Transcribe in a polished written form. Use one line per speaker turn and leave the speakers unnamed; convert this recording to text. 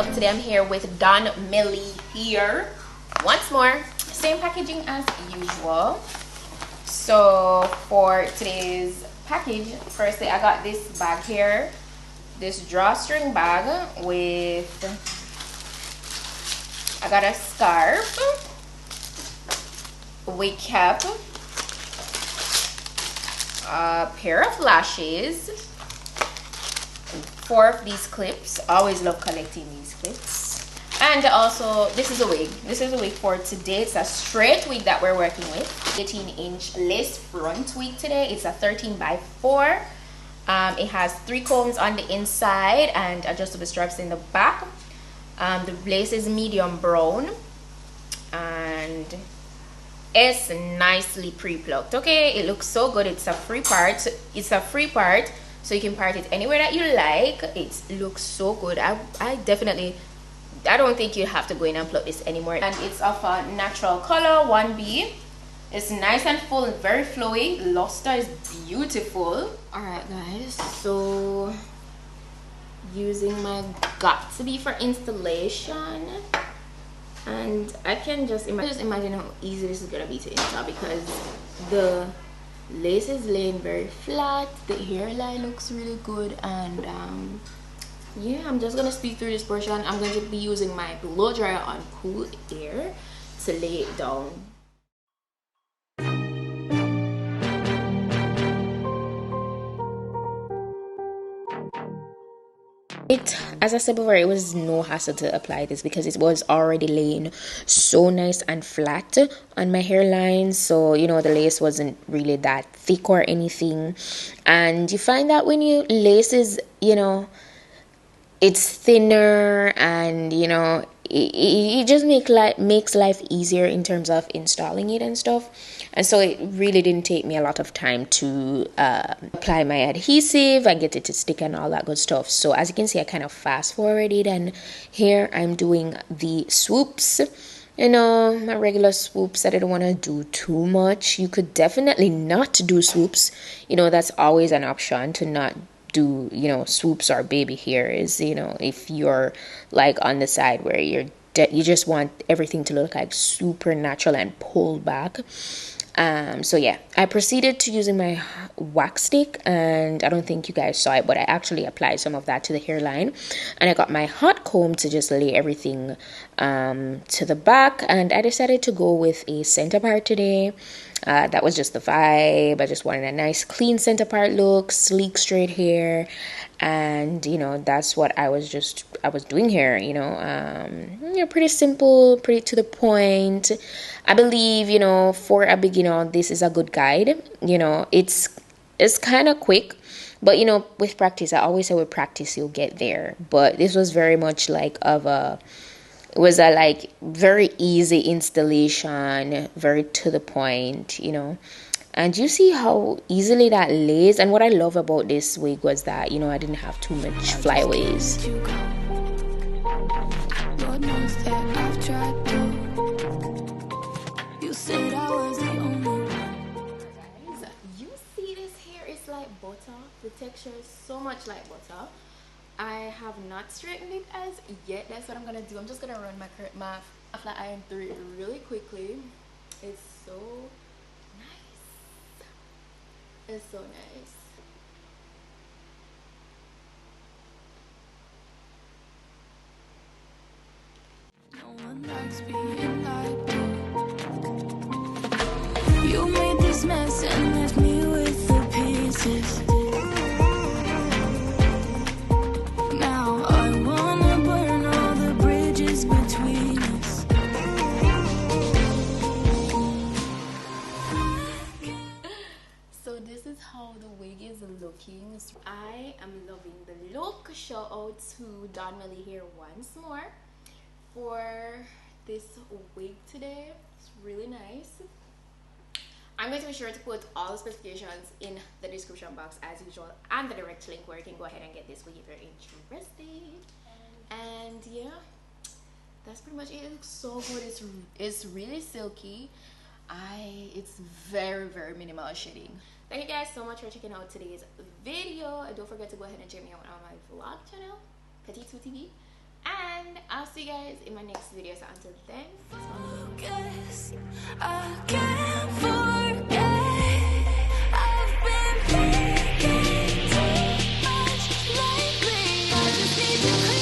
up? Today I'm here with Donmily here once more. Same packaging as usual. So for today's package, firstly I got this bag here, this drawstring bag with, I got a scarf, a wig cap, a pair of lashes, 4 of these clips. I always love collecting these clips. And also this is a wig. This is a wig for today. It's a straight wig that we're working with. 18-inch lace front wig today. It's a 13x4. It has 3 combs on the inside and adjustable straps in the back. The lace is medium brown and it's nicely pre-plucked. Okay, it looks so good. It's a free part. So you can part it anywhere that you like. It looks so good. I don't think you have to go in and pluck this anymore. And it's of a natural color, 1B. It's nice and full, very flowy. Luster is beautiful. Alright guys, so using my got to be for installation, and I can just imagine how easy this is gonna be to install because the lace is laying very flat, the hairline looks really good, and yeah, I'm just gonna speed through this portion. I'm going to be using my blow dryer on cool air to lay it down. As I said before, it was no hassle to apply this because it was already laying so nice and flat on my hairline. So you know, the lace wasn't really that thick or anything. And you find that when you laces, you know, it's thinner, and you know, it just makes life easier in terms of installing it and stuff. And so it really didn't take me a lot of time to apply my adhesive and get it to stick and all that good stuff. So as you can see, I kind of fast forwarded, and here I'm doing the swoops. You know, my regular swoops. I didn't want to do too much. You could definitely not do swoops. You know, that's always an option to not do, you know, swoops or baby hairs. You know, if you're like on the side where you just want everything to look like super natural and pulled back. So yeah, I proceeded to using my wax stick, and I don't think you guys saw it, but I actually applied some of that to the hairline, and I got my hot comb to just lay everything to the back. And I decided to go with a center part today. That was just the vibe. I just wanted a nice clean center part look, sleek straight hair, and you know, that's what I was doing here. You know, pretty simple, pretty to the point. I believe, you know, for a beginner, this is a good guide. You know, it's kind of quick, but you know, with practice, I always say with practice you'll get there. But this was very much like it was a like very easy installation, very to the point, you know. And you see how easily that lays. And what I love about this wig was that, you know, I didn't have too much flyaways. You said I was the only one. Guys, you see this hair is like butter. The texture is so much like butter. I have not straightened it as yet. That's what I'm gonna do. I'm just gonna run my flat iron through it really quickly. It's so nice. It's so nice. No one likes being like you. You made this mess and left me with the pieces. Now I wanna burn all the bridges between us. So this is how the wig is looking. I am loving the look. Shout out to Donmily here once more for this wig today. It's really nice. I'm going to be sure to put all the specifications in the description box as usual, and the direct link where you can go ahead and get this wig if you're interested. And yeah, that's pretty much it. It looks so good. It's really silky. It's very minimal shading. Thank you guys so much for checking out today's video. Don't forget to go ahead and check me out on my vlog channel, PETITE-SUE TV. And I'll see you guys in my next video. So until then,
Focus, I can't forget. I've been thinking too much lately. I just need to